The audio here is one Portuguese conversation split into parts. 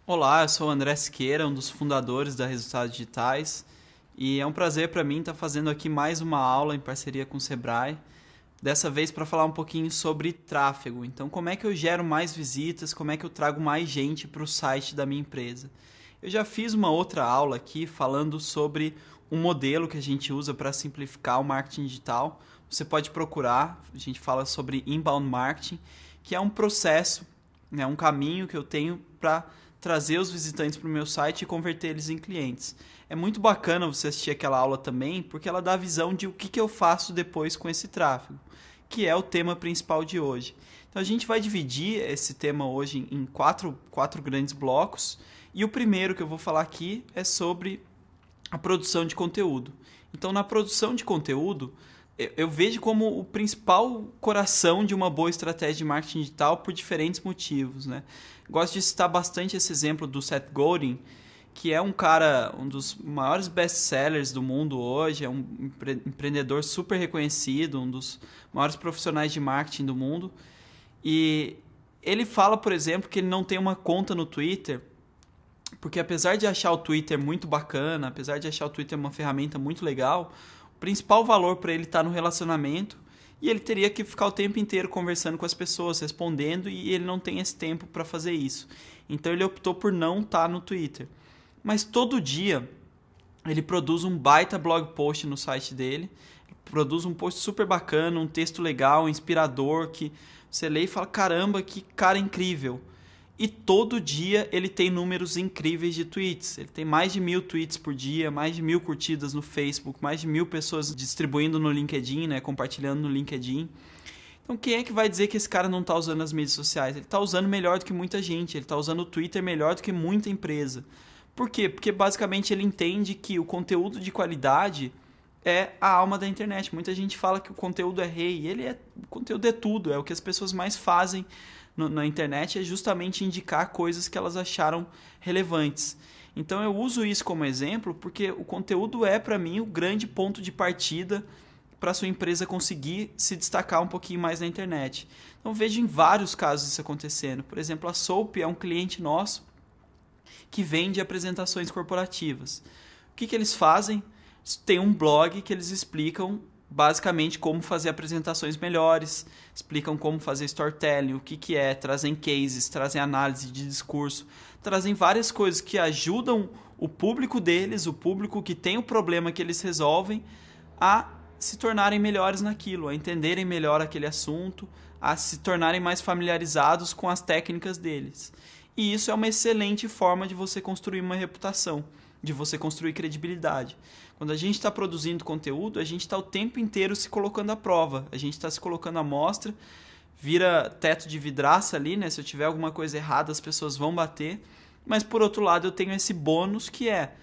Olá, eu sou o André Siqueira, um dos fundadores da Resultados Digitais, e é um prazer para mim estar fazendo aqui mais uma aula em parceria com o Sebrae, dessa vez para falar um pouquinho sobre tráfego. Então, como é que eu gero mais visitas, como é que eu trago mais gente para o site da minha empresa. Eu já fiz uma outra aula aqui falando sobre um modelo que a gente usa para simplificar o marketing digital. Você pode procurar, a gente fala sobre inbound marketing, que é um processo, né, um caminho que eu tenho para trazer os visitantes para o meu site e converter eles em clientes. É muito bacana você assistir aquela aula também, porque ela dá a visão de o que eu faço depois com esse tráfego, que é o tema principal de hoje. Então a gente vai dividir esse tema hoje em quatro grandes blocos, e o primeiro que eu vou falar aqui é sobre a produção de conteúdo. Então, na produção de conteúdo, eu vejo como o principal coração de uma boa estratégia de marketing digital por diferentes motivos, né? Gosto de citar bastante esse exemplo do Seth Godin, que é um cara, um dos maiores best-sellers do mundo hoje, é um empreendedor super reconhecido, um dos maiores profissionais de marketing do mundo. E ele fala, por exemplo, que ele não tem uma conta no Twitter, porque apesar de achar o Twitter muito bacana, apesar de achar o Twitter uma ferramenta muito legal, o principal valor para ele está no relacionamento, e ele teria que ficar o tempo inteiro conversando com as pessoas, respondendo, e ele não tem esse tempo para fazer isso. Então ele optou por não estar no Twitter. Mas todo dia ele produz um baita blog post no site dele, produz um post super bacana, um texto legal, inspirador, que você lê e fala, caramba, que cara incrível. E todo dia ele tem números incríveis de tweets. Ele tem mais de 1.000 tweets por dia, mais de 1.000 curtidas no Facebook, mais de 1.000 pessoas distribuindo no LinkedIn, né, compartilhando no LinkedIn. Então quem é que vai dizer que esse cara não está usando as mídias sociais? Ele está usando melhor do que muita gente, ele está usando o Twitter melhor do que muita empresa. Por quê? Porque basicamente ele entende que o conteúdo de qualidade é a alma da internet. Muita gente fala que o conteúdo é rei, o conteúdo é tudo, é o que as pessoas mais fazem na internet, é justamente indicar coisas que elas acharam relevantes. Então eu uso isso como exemplo porque o conteúdo é para mim o grande ponto de partida para a sua empresa conseguir se destacar um pouquinho mais na internet. Então vejo em vários casos isso acontecendo. Por exemplo, a Soap é um cliente nosso que vende apresentações corporativas. O que eles fazem? Tem um blog que eles explicam basicamente como fazer apresentações melhores, explicam como fazer storytelling, o que é, trazem cases, trazem análise de discurso, trazem várias coisas que ajudam o público deles, o público que tem o problema que eles resolvem, a se tornarem melhores naquilo, a entenderem melhor aquele assunto, a se tornarem mais familiarizados com as técnicas deles. E isso é uma excelente forma de você construir uma reputação, de você construir credibilidade. Quando a gente está produzindo conteúdo, a gente está o tempo inteiro se colocando à prova, a gente está se colocando à mostra, vira teto de vidraça ali, né? Se eu tiver alguma coisa errada, as pessoas vão bater. Mas por outro lado, eu tenho esse bônus que é,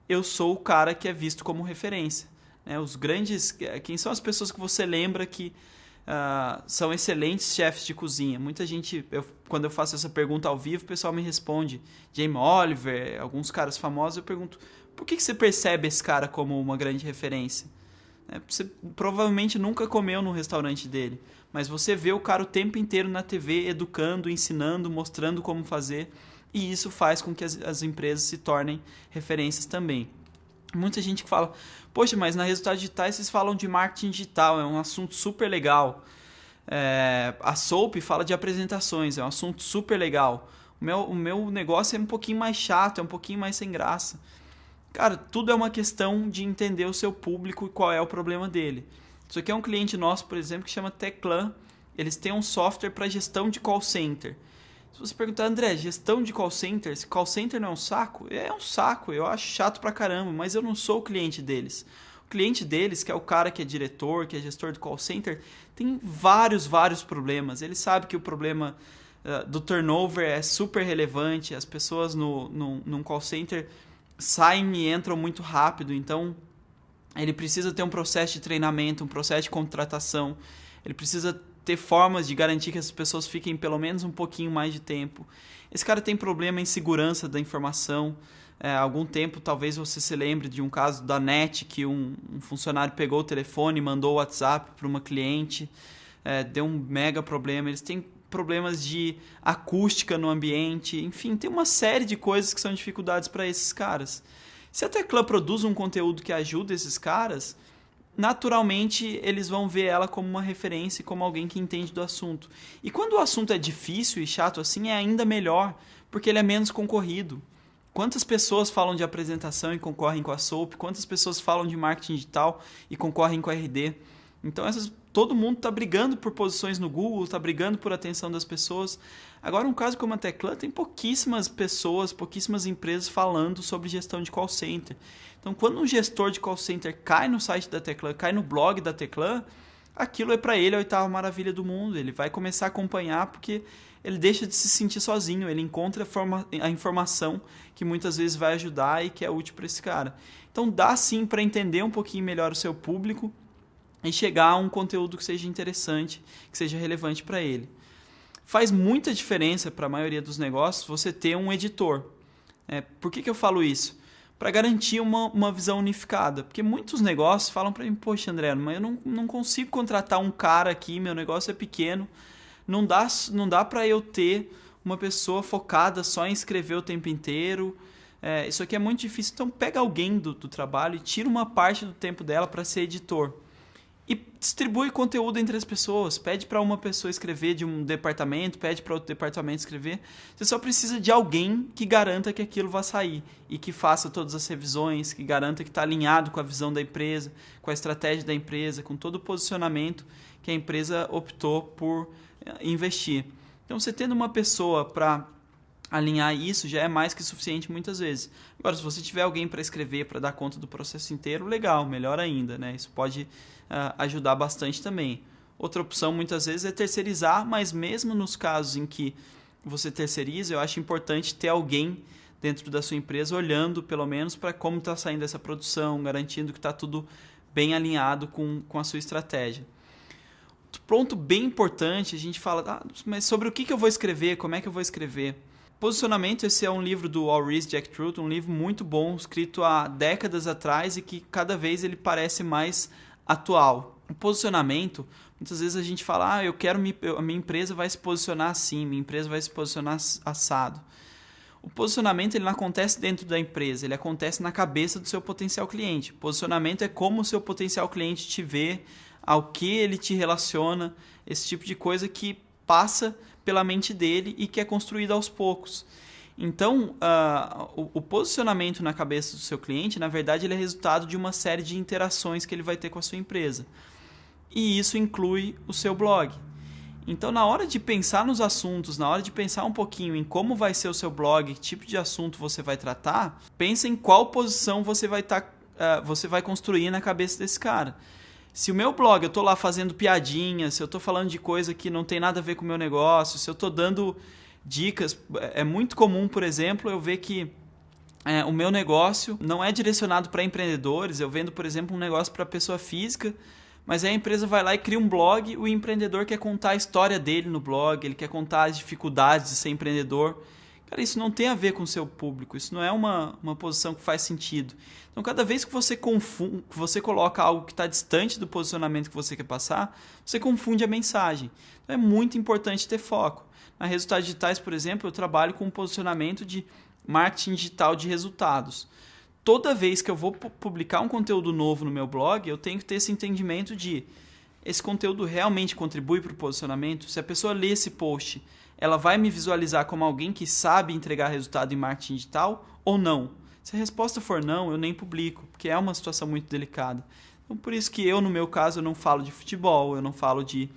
eu sou o cara que é visto como referência. Né? Os grandes, quem são as pessoas que você lembra que são excelentes chefes de cozinha? Muita gente, quando eu faço essa pergunta ao vivo, o pessoal me responde, Jamie Oliver, alguns caras famosos, eu pergunto, por que você percebe esse cara como uma grande referência? Você provavelmente nunca comeu no restaurante dele, mas você vê o cara o tempo inteiro na TV educando, ensinando, mostrando como fazer, e isso faz com que as empresas se tornem referências também. Muita gente que fala, poxa, mas na Resultados Digitais vocês falam de marketing digital, é um assunto super legal. A Soap fala de apresentações, é um assunto super legal. O meu negócio é um pouquinho mais chato, é um pouquinho mais sem graça. Cara, tudo é uma questão de entender o seu público e qual é o problema dele. Isso aqui é um cliente nosso, por exemplo, que chama Teclan. Eles têm um software para gestão de call center. Se você perguntar, André, gestão de call center, se call center não é um saco? É um saco, eu acho chato pra caramba, mas eu não sou o cliente deles. O cliente deles, que é o cara que é diretor, que é gestor do call center, tem vários problemas. Ele sabe que o problema do turnover é super relevante, as pessoas num call center saem e entram muito rápido, então ele precisa ter um processo de treinamento, um processo de contratação, ele precisa ter formas de garantir que as pessoas fiquem pelo menos um pouquinho mais de tempo. Esse cara tem problema em segurança da informação. Há algum tempo, talvez você se lembre de um caso da NET, que um funcionário pegou o telefone e mandou o WhatsApp para uma cliente, deu um mega problema. Eles têm problemas de acústica no ambiente, enfim, tem uma série de coisas que são dificuldades para esses caras. Se a Teclan produz um conteúdo que ajuda esses caras, naturalmente eles vão ver ela como uma referência e como alguém que entende do assunto. E quando o assunto é difícil e chato assim, é ainda melhor, porque ele é menos concorrido. Quantas pessoas falam de apresentação e concorrem com a SOAP? Quantas pessoas falam de marketing digital e concorrem com a RD? Então, todo mundo está brigando por posições no Google, está brigando por atenção das pessoas. Agora, um caso como a Teclan, tem pouquíssimas pessoas, pouquíssimas empresas falando sobre gestão de call center. Então, quando um gestor de call center cai no site da Teclan, cai no blog da Teclan, aquilo é para ele a oitava maravilha do mundo. Ele vai começar a acompanhar porque ele deixa de se sentir sozinho, ele encontra a informação que muitas vezes vai ajudar e que é útil para esse cara. Então dá sim para entender um pouquinho melhor o seu público e chegar a um conteúdo que seja interessante, que seja relevante para ele. Faz muita diferença para a maioria dos negócios você ter um editor. Por que eu falo isso? Para garantir uma visão unificada. Porque muitos negócios falam para mim, poxa André, mas eu não consigo contratar um cara aqui, meu negócio é pequeno, não dá para eu ter uma pessoa focada só em escrever o tempo inteiro. Isso aqui é muito difícil. Então pega alguém do trabalho e tira uma parte do tempo dela para ser editor. E distribui conteúdo entre as pessoas. Pede para uma pessoa escrever de um departamento, pede para outro departamento escrever. Você só precisa de alguém que garanta que aquilo vai sair e que faça todas as revisões, que garanta que está alinhado com a visão da empresa, com a estratégia da empresa, com todo o posicionamento que a empresa optou por investir. Então, você tendo uma pessoa para alinhar isso já é mais que suficiente muitas vezes. Agora, se você tiver alguém para escrever, para dar conta do processo inteiro, legal, melhor ainda, né? Isso pode ajudar bastante também. Outra opção, muitas vezes, é terceirizar, mas mesmo nos casos em que você terceiriza, eu acho importante ter alguém dentro da sua empresa olhando, pelo menos, para como está saindo essa produção, garantindo que está tudo bem alinhado com a sua estratégia. Ponto bem importante, a gente fala, mas sobre o que eu vou escrever, como é que eu vou escrever? Posicionamento, esse é um livro do Maurice Jack Truth, um livro muito bom, escrito há décadas atrás e que cada vez ele parece mais atual. O posicionamento, muitas vezes a gente fala, a minha empresa vai se posicionar assim, minha empresa vai se posicionar assado. O posicionamento ele não acontece dentro da empresa, ele acontece na cabeça do seu potencial cliente. O posicionamento é como o seu potencial cliente te vê, ao que ele te relaciona, esse tipo de coisa que passa pela mente dele e que é construída aos poucos. Então, o posicionamento na cabeça do seu cliente, na verdade, ele é resultado de uma série de interações que ele vai ter com a sua empresa. E isso inclui o seu blog. Então, na hora de pensar nos assuntos, na hora de pensar um pouquinho em como vai ser o seu blog, que tipo de assunto você vai tratar, pensa em qual posição você vai construir na cabeça desse cara. Se o meu blog, eu estou lá fazendo piadinhas, se eu estou falando de coisa que não tem nada a ver com o meu negócio, se eu estou dando dicas, é muito comum, por exemplo, eu ver que o meu negócio não é direcionado para empreendedores, eu vendo, por exemplo, um negócio para pessoa física, mas aí a empresa vai lá e cria um blog, o empreendedor quer contar a história dele no blog, ele quer contar as dificuldades de ser empreendedor. Cara, isso não tem a ver com o seu público, isso não é uma posição que faz sentido. Então, cada vez que você coloca algo que está distante do posicionamento que você quer passar, você confunde a mensagem. Então, é muito importante ter foco. Na Resultados Digitais, por exemplo, eu trabalho com um posicionamento de marketing digital de resultados. Toda vez que eu vou publicar um conteúdo novo no meu blog, eu tenho que ter esse entendimento de esse conteúdo realmente contribui para o posicionamento? Se a pessoa lê esse post, ela vai me visualizar como alguém que sabe entregar resultado em marketing digital ou não? Se a resposta for não, eu nem publico, porque é uma situação muito delicada. Então, por isso que eu, no meu caso, eu não falo de futebol, eu não falo de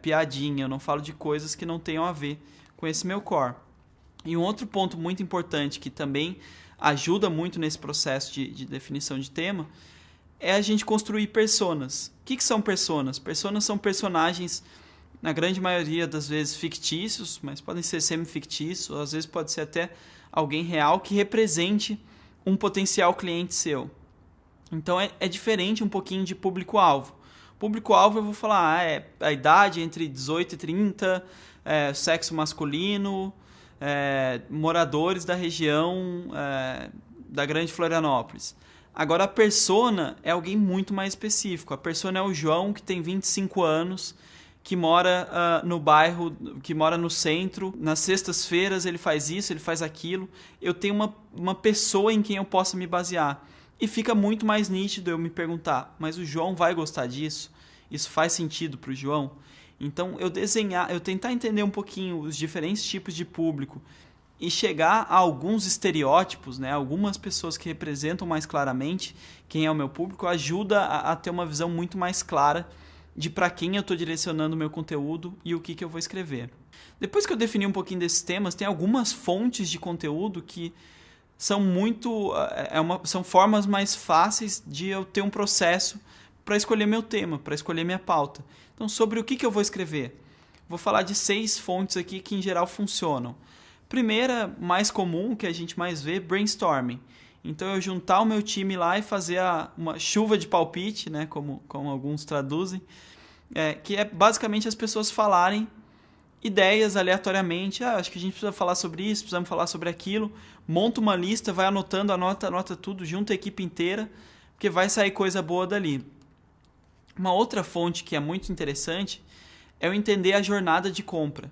piadinha, eu não falo de coisas que não tenham a ver com esse meu core. E um outro ponto muito importante que também ajuda muito nesse processo de definição de tema é a gente construir personas. O que são personas? Personas são personagens, na grande maioria das vezes, fictícios, mas podem ser semi-fictícios, às vezes pode ser até alguém real que represente um potencial cliente seu. Então é diferente um pouquinho de público-alvo. Público-alvo eu vou falar, é a idade entre 18 e 30, sexo masculino, moradores da região da Grande Florianópolis. Agora a persona é alguém muito mais específico. A persona é o João, que tem 25 anos, que mora no bairro, que mora no centro, nas sextas-feiras ele faz isso, ele faz aquilo. Eu tenho uma pessoa em quem eu possa me basear. E fica muito mais nítido eu me perguntar, mas o João vai gostar disso? Isso faz sentido para o João? Então eu tentar entender um pouquinho os diferentes tipos de público e chegar a alguns estereótipos, né? Algumas pessoas que representam mais claramente quem é o meu público, ajuda a ter uma visão muito mais clara de para quem eu estou direcionando o meu conteúdo e o que eu vou escrever. Depois que eu defini um pouquinho desses temas, tem algumas fontes de conteúdo que são são formas mais fáceis de eu ter um processo para escolher meu tema, para escolher minha pauta. Então, sobre o que eu vou escrever? Vou falar de 6 fontes aqui que em geral funcionam. Primeira, mais comum, que a gente mais vê, brainstorming. Então, eu juntar o meu time lá e fazer uma chuva de palpite, né, como alguns traduzem, que é basicamente as pessoas falarem ideias aleatoriamente. Acho que a gente precisa falar sobre isso, precisamos falar sobre aquilo. Monta uma lista, vai anotando, anota tudo, junta a equipe inteira, porque vai sair coisa boa dali. Uma outra fonte que é muito interessante é eu entender a jornada de compra.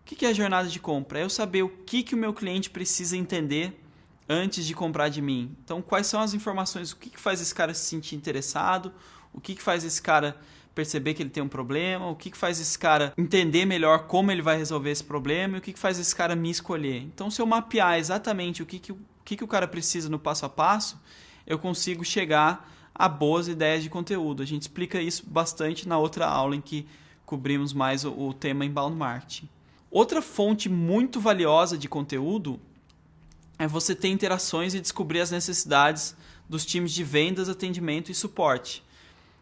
O que é a jornada de compra? É eu saber o que o meu cliente precisa entender antes de comprar de mim. Então, quais são as informações, o que faz esse cara se sentir interessado, o que faz esse cara perceber que ele tem um problema, o que faz esse cara entender melhor como ele vai resolver esse problema e o que faz esse cara me escolher. Então, se eu mapear exatamente o que o cara precisa no passo a passo, eu consigo chegar a boas ideias de conteúdo. A gente explica isso bastante na outra aula em que cobrimos mais o tema inbound marketing. Outra fonte muito valiosa de conteúdo é você ter interações e descobrir as necessidades dos times de vendas, atendimento e suporte.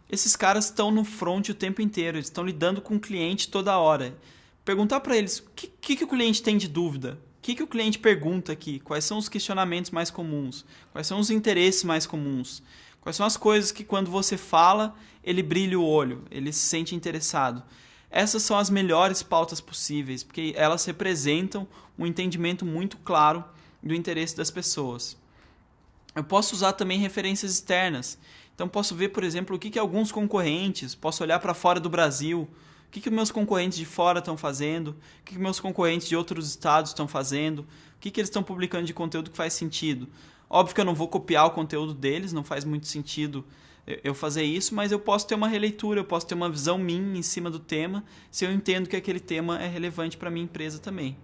Esses caras estão no front o tempo inteiro, eles estão lidando com o cliente toda hora. Perguntar para eles o que o cliente tem de dúvida, o que o cliente pergunta aqui, quais são os questionamentos mais comuns, quais são os interesses mais comuns, quais são as coisas que quando você fala, ele brilha o olho, ele se sente interessado. Essas são as melhores pautas possíveis, porque elas representam um entendimento muito claro do interesse das pessoas. Eu posso usar também referências externas. Então, posso ver, por exemplo, o que alguns concorrentes, posso olhar para fora do Brasil, o que meus concorrentes de fora estão fazendo, o que meus concorrentes de outros estados estão fazendo, o que eles estão publicando de conteúdo que faz sentido. Óbvio que eu não vou copiar o conteúdo deles, não faz muito sentido eu fazer isso, mas eu posso ter uma releitura, eu posso ter uma visão minha em cima do tema, se eu entendo que aquele tema é relevante para a minha empresa também.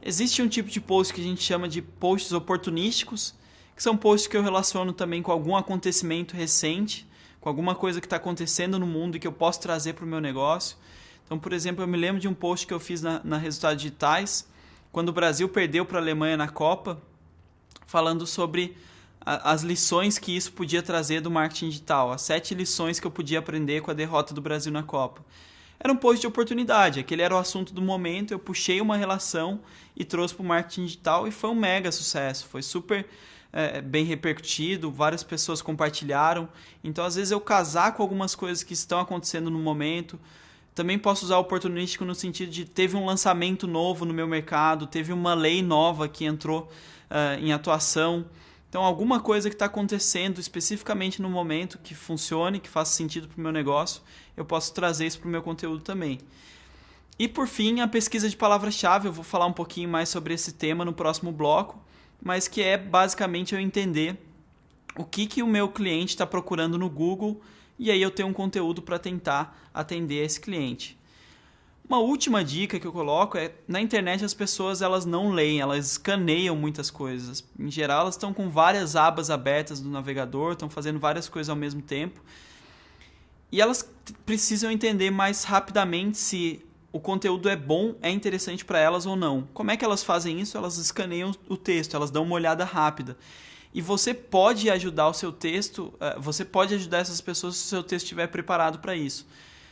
Existe um tipo de post que a gente chama de posts oportunísticos, que são posts que eu relaciono também com algum acontecimento recente, com alguma coisa que está acontecendo no mundo e que eu posso trazer para o meu negócio. Então, por exemplo, eu me lembro de um post que eu fiz na Resultados Digitais, quando o Brasil perdeu para a Alemanha na Copa, falando sobre as lições que isso podia trazer do marketing digital, as 7 lições que eu podia aprender com a derrota do Brasil na Copa. Era um post de oportunidade, aquele era o assunto do momento, eu puxei uma relação e trouxe para o marketing digital e foi um mega sucesso, foi super bem repercutido, várias pessoas compartilharam. Então, às vezes, eu casar com algumas coisas que estão acontecendo no momento. Também posso usar o oportunístico no sentido de teve um lançamento novo no meu mercado, teve uma lei nova que entrou em atuação. Então, alguma coisa que está acontecendo especificamente no momento que funcione, que faça sentido para o meu negócio, eu posso trazer isso para o meu conteúdo também. E, por fim, a pesquisa de palavra-chave. Eu vou falar um pouquinho mais sobre esse tema no próximo bloco, mas que é basicamente eu entender o que o meu cliente está procurando no Google e aí eu tenho um conteúdo para tentar atender esse cliente. Uma última dica que eu coloco é, na internet as pessoas elas não leem, elas escaneiam muitas coisas. Em geral, elas estão com várias abas abertas no navegador, estão fazendo várias coisas ao mesmo tempo. E elas precisam entender mais rapidamente se o conteúdo é bom, é interessante para elas ou não. Como é que elas fazem isso? Elas escaneiam o texto, elas dão uma olhada rápida. E você pode ajudar o seu texto, você pode ajudar essas pessoas se o seu texto estiver preparado para isso.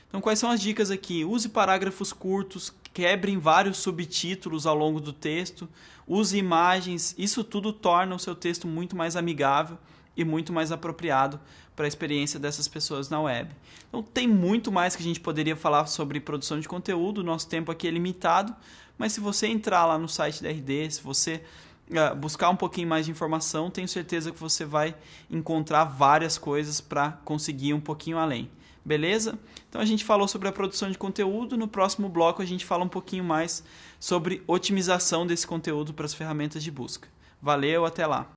Então, quais são as dicas aqui? Use parágrafos curtos, quebre em vários subtítulos ao longo do texto, use imagens, isso tudo torna o seu texto muito mais amigável e muito mais apropriado para a experiência dessas pessoas na web. Então, tem muito mais que a gente poderia falar sobre produção de conteúdo, o nosso tempo aqui é limitado, mas se você entrar lá no site da RD, se você buscar um pouquinho mais de informação, tenho certeza que você vai encontrar várias coisas para conseguir um pouquinho além. Beleza? Então a gente falou sobre a produção de conteúdo. No próximo bloco a gente fala um pouquinho mais sobre otimização desse conteúdo para as ferramentas de busca. Valeu, até lá!